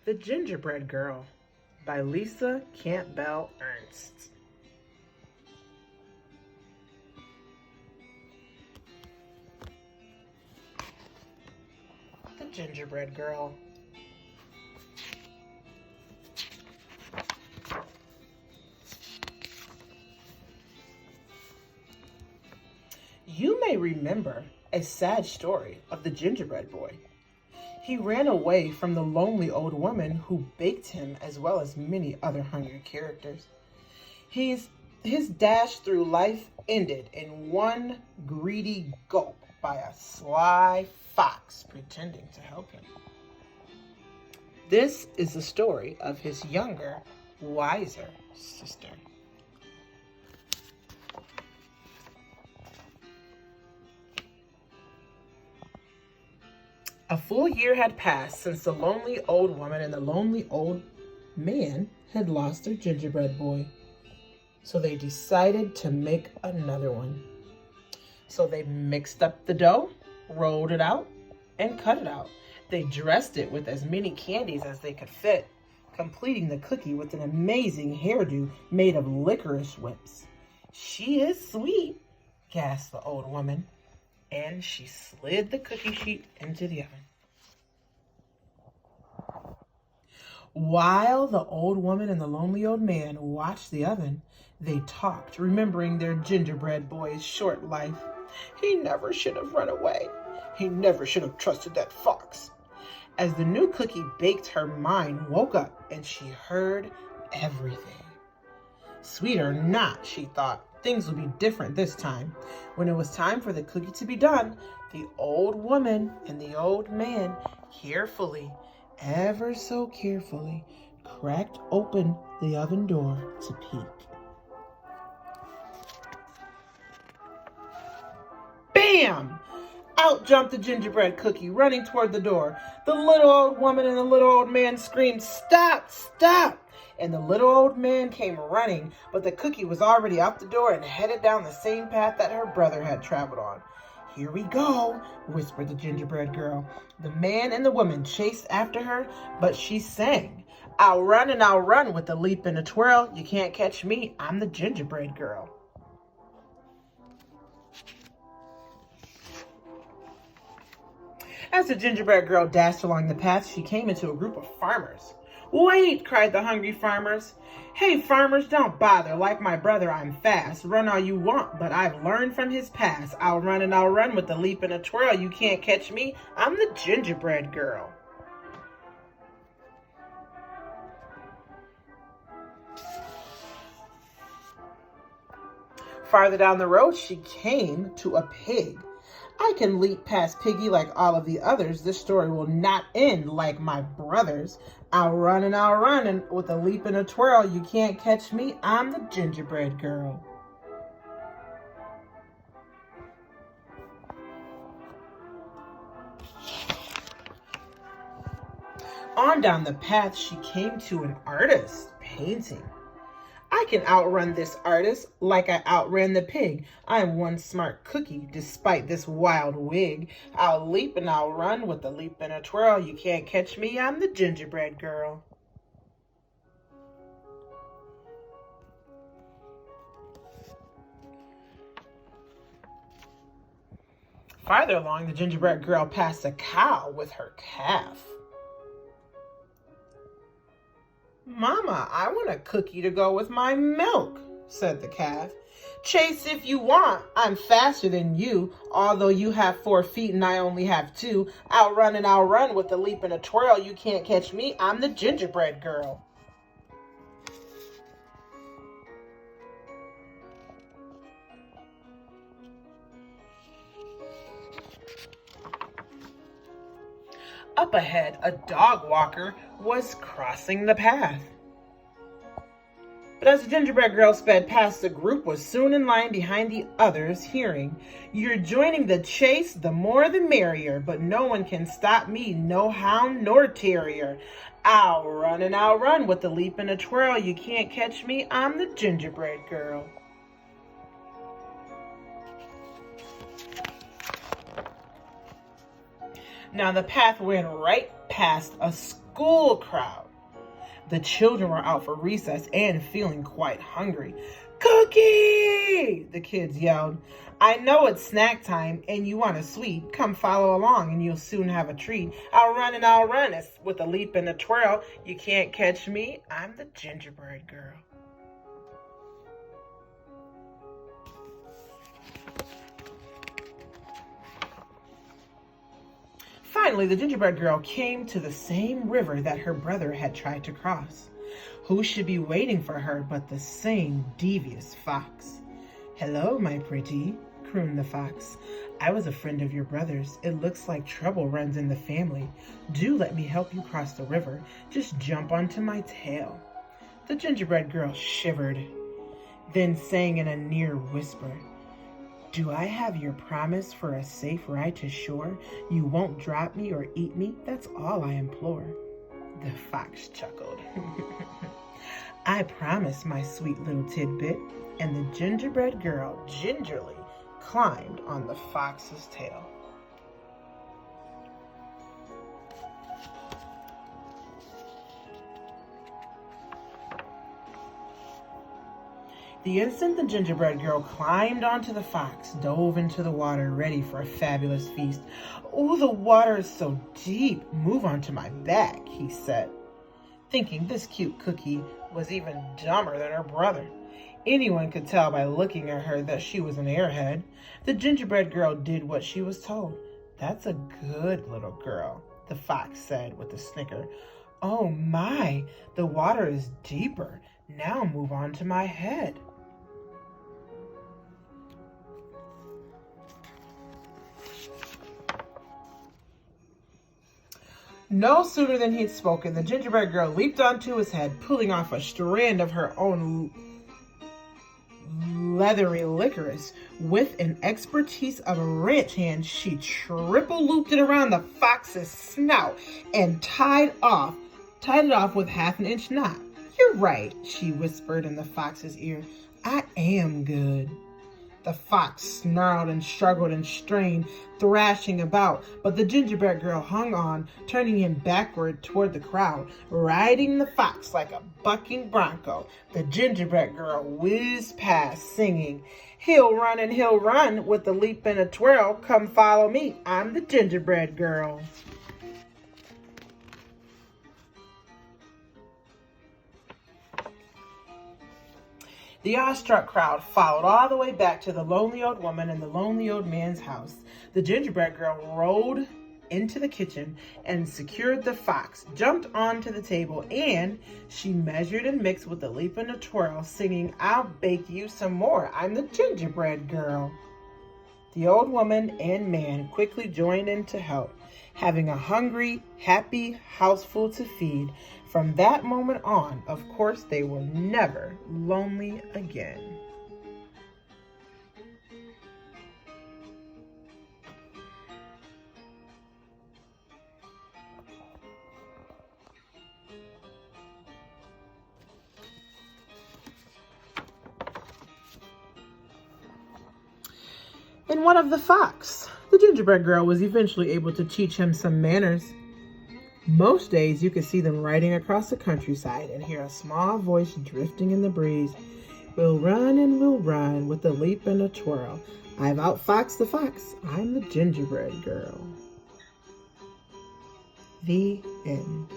The Gingerbread Girl by ByLisa Campbell Ernst. The Gingerbread Girl. You may remember a sad story of the gingerbread boy. He ran away from the lonely old woman who baked him, as well as many other hungry characters. His dash through life ended in one greedy gulp by a sly fox pretending to help him. This is the story of his younger, wiser sister. A full year had passed since the lonely old woman and the lonely old man had lost their gingerbread boy. So they decided to make another one. So they mixed up the dough, rolled it out, and cut it out. They dressed it with as many candies as they could fit, completing the cookie with an amazing hairdo made of licorice whips. "She is sweet," gasped the old woman. And she slid the cookie sheet into the oven. While the old woman and the lonely old man watched the oven, they talked, remembering their gingerbread boy's short life. He never should have run away. He never should have trusted that fox. As the new cookie baked, her mind woke up and she heard everything. Sweet or not, she thought, things will be different this time. When it was time for the cookie to be done, the old woman and the old man carefully, ever so carefully, cracked open the oven door to peek. Bam! Out jumped the gingerbread cookie, running toward the door. The little old woman and the little old man screamed, "Stop! Stop!" And the little old man came running, but the cookie was already out the door and headed down the same path that her brother had traveled on. "Here we go," whispered the gingerbread girl. The man and the woman chased after her, but she sang, "I'll run and I'll run with a leap and a twirl. You can't catch me, I'm the gingerbread girl." As the gingerbread girl dashed along the path, she came into a group of farmers. "Wait!" cried the hungry farmers. "Hey, farmers, don't bother. Like my brother, I'm fast. Run all you want, but I've learned from his past. I'll run and I'll run with a leap and a twirl. You can't catch me. I'm the gingerbread girl." Farther down the road, she came to a pig. "I can leap past Piggy like all of the others. This story will not end like my brother's. I'll run and with a leap and a twirl. You can't catch me. I'm the gingerbread girl." On down the path, she came to an artist painting. "I can outrun this artist like I outran the pig. I'm one smart cookie despite this wild wig. I'll leap and I'll run with a leap and a twirl. You can't catch me, I'm the gingerbread girl." Farther along, the gingerbread girl passed a cow with her calf. "Mama, I want a cookie to go with my milk," said the calf. "Chase if you want. I'm faster than you. Although you have 4 feet and I only have 2. I'll run and I'll run with a leap and a twirl. You can't catch me. I'm the gingerbread girl." Up ahead, a dog walker was crossing the path. But as the gingerbread girl sped past, the group was soon in line behind the others, hearing, "You're joining the chase, the more the merrier, but no one can stop me, no hound nor terrier. I'll run and I'll run with a leap and a twirl. You can't catch me, I'm the gingerbread girl." Now the path went right past a school crowd. The children were out for recess and feeling quite hungry. "Cookie!" the kids yelled. "I know it's snack time and you want a sweet. Come follow along and you'll soon have a treat. I'll run and I'll run with a leap and a twirl. You can't catch me. I'm the gingerbread girl." Finally, the gingerbread girl came to the same river that her brother had tried to cross. Who should be waiting for her but the same devious fox? "Hello, my pretty," crooned the fox. "I was a friend of your brother's. It looks like trouble runs in the family. Do let me help you cross the river. Just jump onto my tail." The gingerbread girl shivered, then sang in a near whisper, "Do I have your promise for a safe ride to shore? You won't drop me or eat me, that's all I implore." The fox chuckled. "I promise, my sweet little tidbit," and the gingerbread girl gingerly climbed on the fox's tail. The instant the gingerbread girl climbed onto the fox, dove into the water, ready for a fabulous feast. "Oh, the water is so deep. Move onto my back," he said, thinking this cute cookie was even dumber than her brother. Anyone could tell by looking at her that she was an airhead. The gingerbread girl did what she was told. "That's a good little girl," the fox said with a snicker. "Oh my, the water is deeper. Now move on to my head." No sooner than he had spoken, the gingerbread girl leaped onto his head, pulling off a strand of her own leathery licorice. With an expertise of a ranch hand, she triple looped it around the fox's snout and tied it off with half-an-inch knot. "You're right," she whispered in the fox's ear. "I am good." The fox snarled and struggled and strained, thrashing about, but the gingerbread girl hung on, turning him backward toward the crowd, riding the fox like a bucking bronco. The gingerbread girl whizzed past, singing, "He'll run and he'll run with a leap and a twirl. Come follow me, I'm the gingerbread girl." The awestruck crowd followed all the way back to the lonely old woman and the lonely old man's house. The gingerbread girl rolled into the kitchen and secured the fox, jumped onto the table, and she measured and mixed with a leap and a twirl, singing, "I'll bake you some more. I'm the gingerbread girl." The old woman and man quickly joined in to help, having a hungry, happy houseful to feed. From that moment on, of course, they were never lonely again. And what of the fox? The gingerbread girl was eventually able to teach him some manners. Most days you could see them riding across the countryside and hear a small voice drifting in the breeze. "We'll run and we'll run with a leap and a twirl. I've outfoxed the fox. I'm the gingerbread girl." The end.